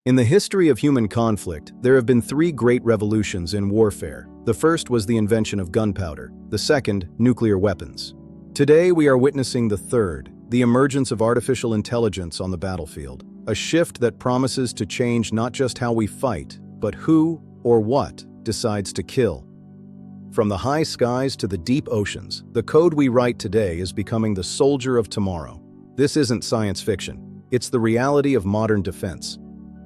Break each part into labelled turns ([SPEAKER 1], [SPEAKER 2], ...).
[SPEAKER 1] In the history of human conflict, there have been three great revolutions in warfare. The first was the invention of gunpowder, the second, nuclear weapons. Today we are witnessing the third, the emergence of artificial intelligence on the battlefield, a shift that promises to change not just how we fight, but who or what decides to kill. From the high skies to the deep oceans, the code we write today is becoming the soldier of tomorrow. This isn't science fiction, it's the reality of modern defense.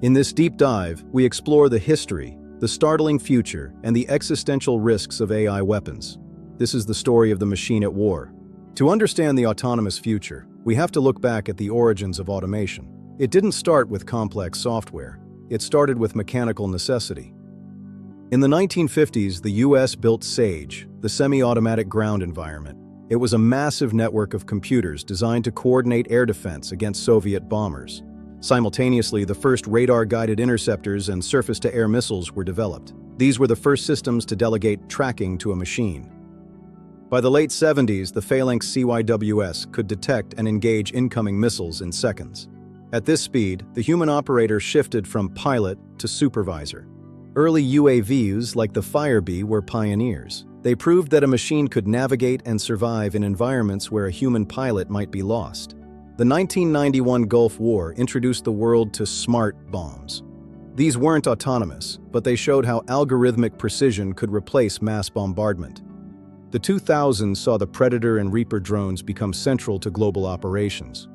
[SPEAKER 1] In this deep dive, we explore the history, the startling future, and the existential risks of AI weapons. This is the story of the machine at war. To understand the autonomous future, we have to look back at the origins of automation. It didn't start with complex software. It started with mechanical necessity. In the 1950s, the US built SAGE, the semi-automatic ground environment. It was a massive network of computers designed to coordinate air defense against Soviet bombers. Simultaneously, the first radar-guided interceptors and surface-to-air missiles were developed. These were the first systems to delegate tracking to a machine. By the late 70s, the Phalanx CIWS could detect and engage incoming missiles in seconds. At this speed, the human operator shifted from pilot to supervisor. Early UAVs, like the Firebee, were pioneers. They proved that a machine could navigate and survive in environments where a human pilot might be lost. The 1991 Gulf War introduced the world to smart bombs. These weren't autonomous, but they showed how algorithmic precision could replace mass bombardment. The 2000s saw the Predator and Reaper drones become central to global operations.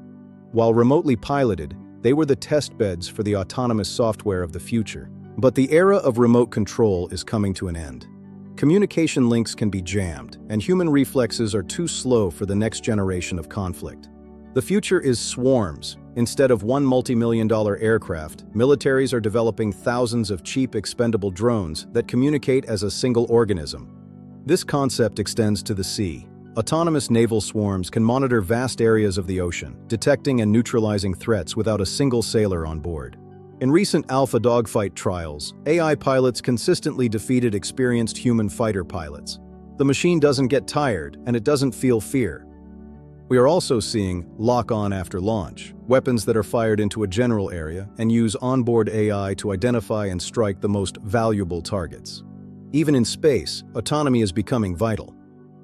[SPEAKER 1] While remotely piloted, they were the test beds for the autonomous software of the future. But the era of remote control is coming to an end. Communication links can be jammed, and human reflexes are too slow for the next generation of conflict. The future is swarms. Instead of one multi-million-dollar aircraft, militaries are developing thousands of cheap, expendable drones that communicate as a single organism. This concept extends to the sea. Autonomous naval swarms can monitor vast areas of the ocean, detecting and neutralizing threats without a single sailor on board. In recent alpha dogfight trials, AI pilots consistently defeated experienced human fighter pilots. The machine doesn't get tired, and it doesn't feel fear. We are also seeing lock-on after launch, weapons that are fired into a general area and use onboard AI to identify and strike the most valuable targets. Even in space, autonomy is becoming vital.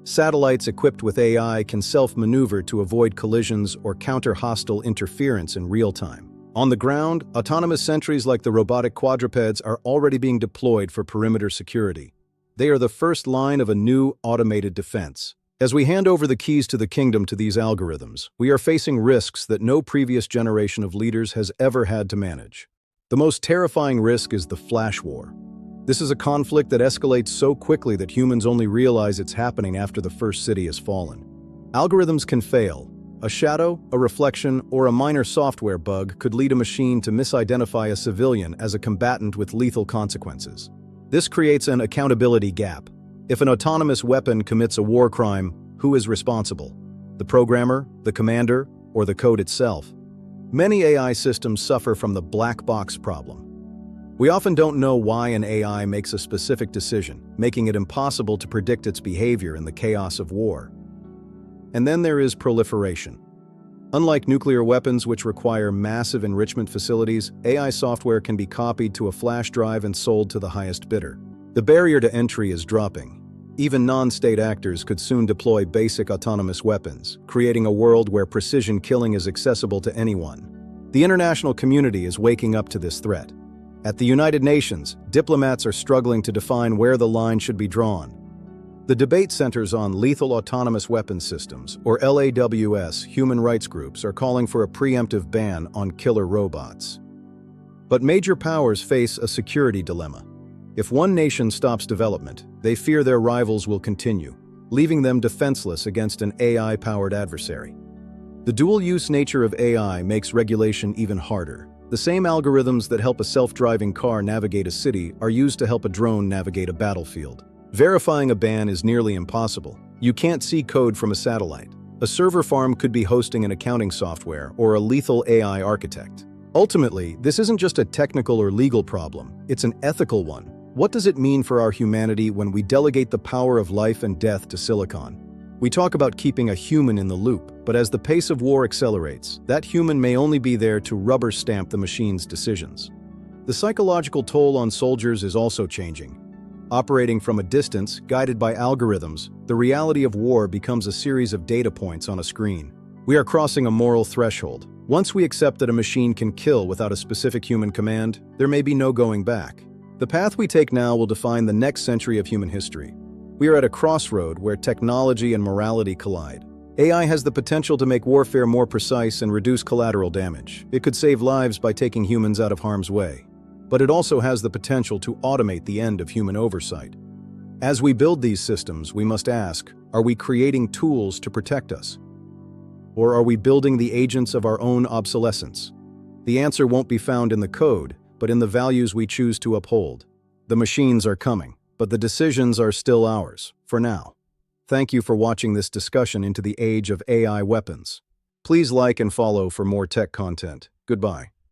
[SPEAKER 1] Satellites equipped with AI can self-maneuver to avoid collisions or counter hostile interference in real time. On the ground, autonomous sentries like the robotic quadrupeds are already being deployed for perimeter security. They are the first line of a new automated defense. As we hand over the keys to the kingdom to these algorithms, we are facing risks that no previous generation of leaders has ever had to manage. The most terrifying risk is the flash war. This is a conflict that escalates so quickly that humans only realize it's happening after the first city has fallen. Algorithms can fail. A shadow, a reflection, or a minor software bug could lead a machine to misidentify a civilian as a combatant with lethal consequences. This creates an accountability gap. If an autonomous weapon commits a war crime, who is responsible? The programmer, the commander, or the code itself? Many AI systems suffer from the black box problem. We often don't know why an AI makes a specific decision, making it impossible to predict its behavior in the chaos of war. And then there is proliferation. Unlike nuclear weapons, which require massive enrichment facilities, AI software can be copied to a flash drive and sold to the highest bidder. The barrier to entry is dropping. Even non-state actors could soon deploy basic autonomous weapons, creating a world where precision killing is accessible to anyone. The international community is waking up to this threat. At the United Nations, diplomats are struggling to define where the line should be drawn. The debate centers on lethal autonomous weapons systems, or LAWS. Human rights groups are calling for a preemptive ban on killer robots. But major powers face a security dilemma. If one nation stops development, they fear their rivals will continue, leaving them defenseless against an AI-powered adversary. The dual-use nature of AI makes regulation even harder. The same algorithms that help a self-driving car navigate a city are used to help a drone navigate a battlefield. Verifying a ban is nearly impossible. You can't see code from a satellite. A server farm could be hosting an accounting software or a lethal AI architect. Ultimately, this isn't just a technical or legal problem, it's an ethical one. What does it mean for our humanity when we delegate the power of life and death to silicon? We talk about keeping a human in the loop, but as the pace of war accelerates, that human may only be there to rubber stamp the machine's decisions. The psychological toll on soldiers is also changing. Operating from a distance, guided by algorithms, the reality of war becomes a series of data points on a screen. We are crossing a moral threshold. Once we accept that a machine can kill without a specific human command, there may be no going back. The path we take now will define the next century of human history. We are at a crossroad where technology and morality collide. AI has the potential to make warfare more precise and reduce collateral damage. It could save lives by taking humans out of harm's way. But it also has the potential to automate the end of human oversight. As we build these systems, we must ask, are we creating tools to protect us? Or are we building the agents of our own obsolescence? The answer won't be found in the code, but in the values we choose to uphold. The machines are coming, but the decisions are still ours, for now. Thank you for watching this discussion into the age of AI weapons. Please like and follow for more tech content. Goodbye.